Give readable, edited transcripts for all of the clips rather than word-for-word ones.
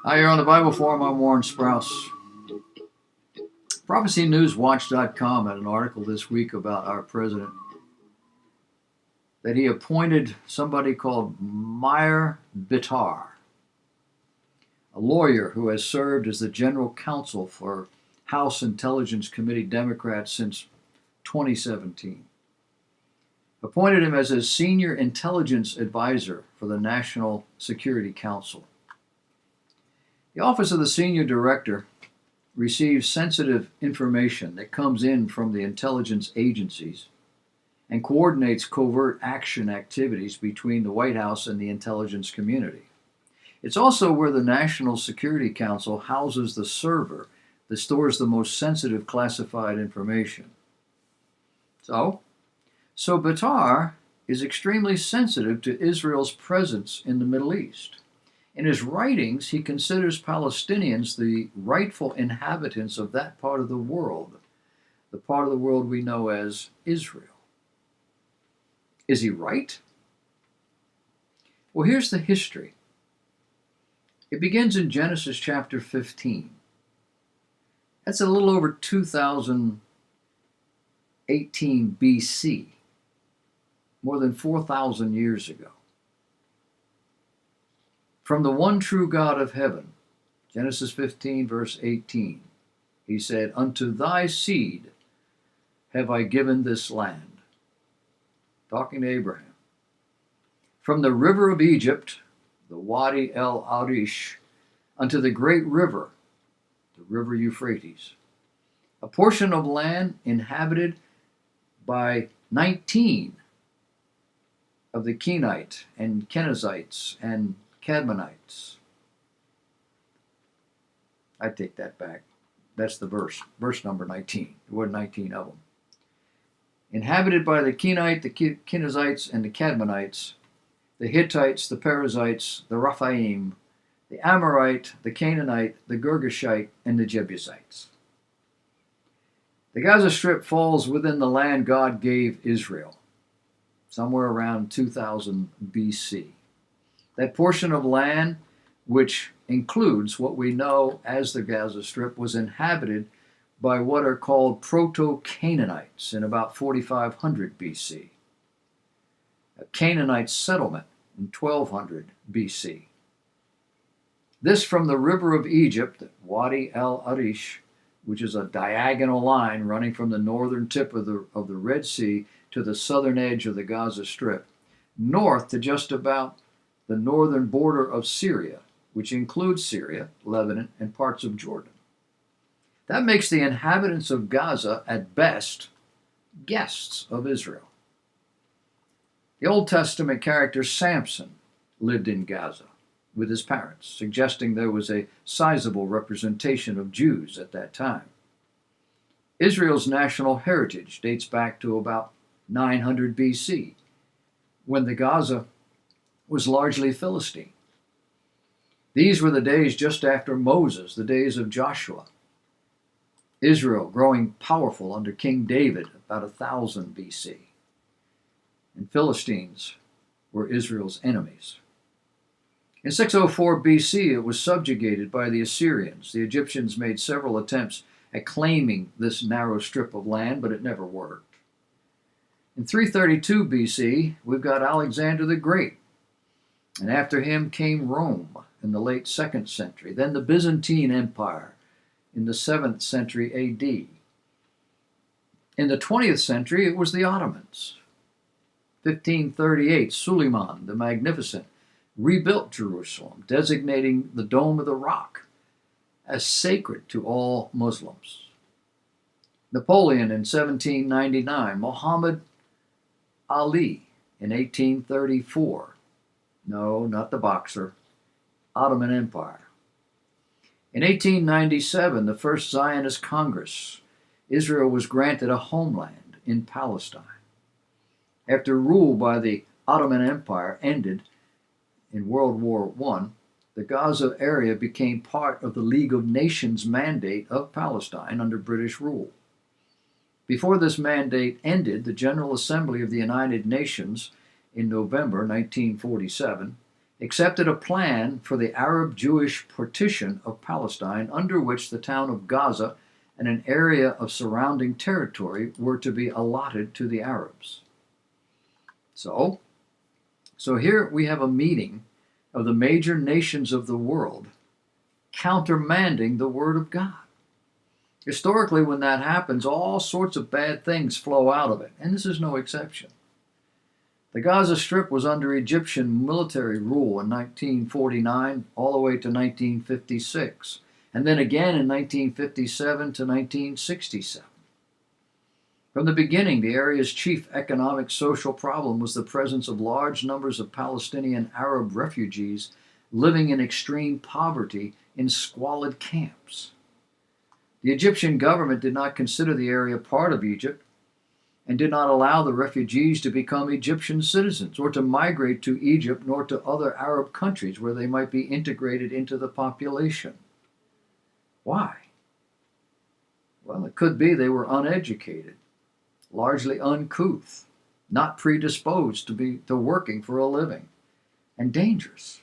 Hi, you're on the Bible Forum. I'm Warren Sprouse. ProphecyNewsWatch.com had an article this week about our president that he appointed somebody called Meir Bitar, a lawyer who has served as the general counsel for House Intelligence Committee Democrats since 2017. Appointed him as his senior intelligence advisor for the National Security Council. The Office of the Senior Director receives sensitive information that comes in from the intelligence agencies and coordinates covert action activities between the White House and the intelligence community. It's also where the National Security Council houses the server that stores the most sensitive classified information. So Bitar is extremely sensitive to Israel's presence in the Middle East. In his writings, he considers Palestinians the rightful inhabitants of that part of the world, the part of the world we know as Israel. Is he right? Well, here's the history. It begins in Genesis chapter 15. That's a little over 2018 BC, more than 4,000 years ago. From the one true God of heaven, Genesis 15, verse 18, he said, "Unto thy seed have I given this land." Talking to Abraham. From the river of Egypt, the Wadi el Arish, unto the great river, the river Euphrates, a portion of land inhabited by 19 of the Kenite and Kenizzites and Cadmonites. I take that back. That's the verse number 19. There were 19 of them. Inhabited by the Kenite, the Kenizzites, and the Cadmonites, the Hittites, the Perizzites, the Rephaim, the Amorite, the Canaanite, the Girgashite, and the Jebusites. The Gaza Strip falls within the land God gave Israel, somewhere around 2000 BC. That portion of land, which includes what we know as the Gaza Strip, was inhabited by what are called Proto-Canaanites in about 4500 BC. A Canaanite settlement in 1200 BC. This from the river of Egypt, Wadi el Arish, which is a diagonal line running from the northern tip of the Red Sea to the southern edge of the Gaza Strip, north to just about the northern border of Syria, which includes Syria, Lebanon, and parts of Jordan. That makes the inhabitants of Gaza, at best, guests of Israel. The Old Testament character Samson lived in Gaza with his parents, suggesting there was a sizable representation of Jews at that time. Israel's national heritage dates back to about 900 BC, when the Gaza was largely Philistine. These were the days just after Moses, the days of Joshua. Israel growing powerful under King David about 1000 BC. And Philistines were Israel's enemies. In 604 BC, it was subjugated by the Assyrians. The Egyptians made several attempts at claiming this narrow strip of land, but it never worked. In 332 BC, we've got Alexander the Great. And after him came Rome in the late 2nd century, then the Byzantine Empire in the 7th century AD. In the 20th century, it was the Ottomans. 1538, Suleiman the Magnificent rebuilt Jerusalem, designating the Dome of the Rock as sacred to all Muslims. Napoleon in 1799, Muhammad Ali in 1834. No, not the boxer. Ottoman Empire. In 1897, the First Zionist Congress, Israel was granted a homeland in Palestine. After rule by the Ottoman Empire ended in World War I, the Gaza area became part of the League of Nations mandate of Palestine under British rule. Before this mandate ended, the General Assembly of the United Nations in November 1947 accepted a plan for the Arab-Jewish partition of Palestine, under which the town of Gaza and an area of surrounding territory were to be allotted to the Arabs. So here we have a meeting of the major nations of the world countermanding the Word of God. Historically, when that happens, all sorts of bad things flow out of it, and this is no exception. The Gaza Strip was under Egyptian military rule in 1949 all the way to 1956, and then again in 1957 to 1967. From the beginning, the area's chief economic social problem was the presence of large numbers of Palestinian Arab refugees living in extreme poverty in squalid camps. The Egyptian government did not consider the area part of Egypt and did not allow the refugees to become Egyptian citizens or to migrate to Egypt nor to other Arab countries where they might be integrated into the population. Why? Well, it could be they were uneducated, largely uncouth, not predisposed to working for a living, and dangerous.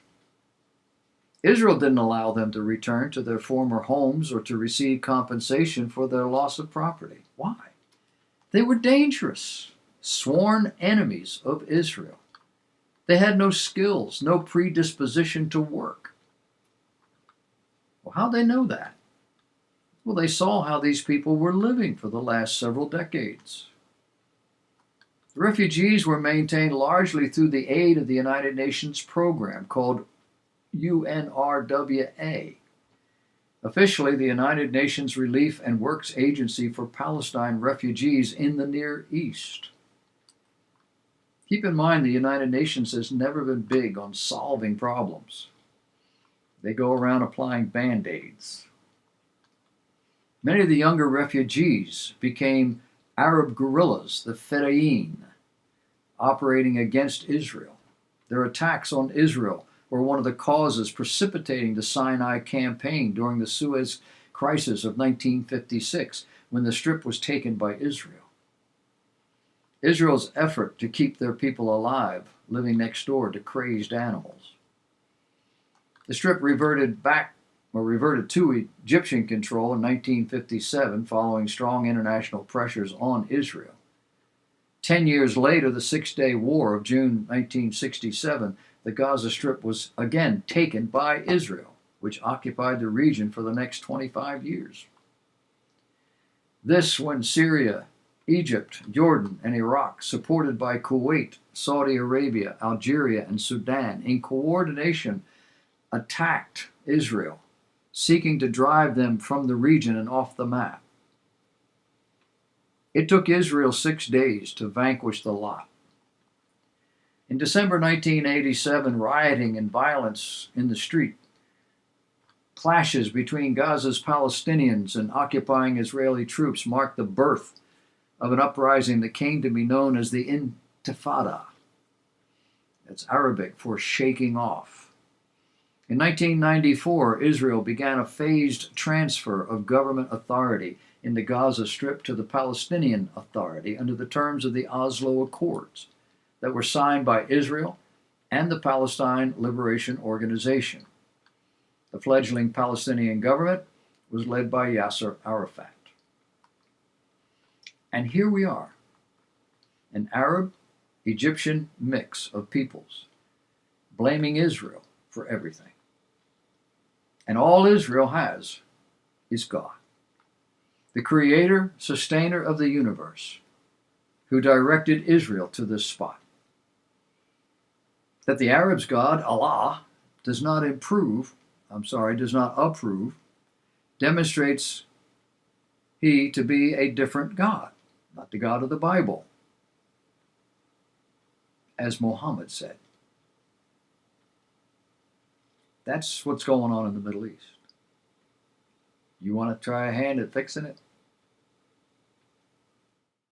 Israel didn't allow them to return to their former homes or to receive compensation for their loss of property. Why? They were dangerous, sworn enemies of Israel. They had no skills, no predisposition to work. Well, how'd they know that? Well, they saw how these people were living for the last several decades. The refugees were maintained largely through the aid of the United Nations program called UNRWA. Officially, the United Nations Relief and Works Agency for Palestine Refugees in the Near East. Keep in mind, the United Nations has never been big on solving problems. They go around applying band-aids. Many of the younger refugees became Arab guerrillas, the Fedayeen, operating against Israel. Their attacks on Israel were one of the causes precipitating the Sinai campaign during the Suez Crisis of 1956, when the Strip was taken by Israel. Israel's effort to keep their people alive, living next door to crazed animals. The Strip reverted to Egyptian control in 1957 following strong international pressures on Israel. 10 years later, the Six-Day War of June 1967, the Gaza Strip was again taken by Israel, which occupied the region for the next 25 years. This when Syria, Egypt, Jordan, and Iraq, supported by Kuwait, Saudi Arabia, Algeria, and Sudan, in coordination attacked Israel, seeking to drive them from the region and off the map. It took Israel 6 days to vanquish the lot. In December 1987, rioting and violence in the street, clashes between Gaza's Palestinians and occupying Israeli troops marked the birth of an uprising that came to be known as the Intifada. That's Arabic for shaking off. In 1994, Israel began a phased transfer of government authority in the Gaza Strip to the Palestinian Authority under the terms of the Oslo Accords that were signed by Israel and the Palestine Liberation Organization. The fledgling Palestinian government was led by Yasser Arafat. And here we are, an Arab-Egyptian mix of peoples, blaming Israel for everything. And all Israel has is God, the creator, sustainer of the universe, who directed Israel to this spot. That the Arabs' God, Allah, does not approve, demonstrates he to be a different God, not the God of the Bible, as Muhammad said. That's what's going on in the Middle East. You want to try a hand at fixing it?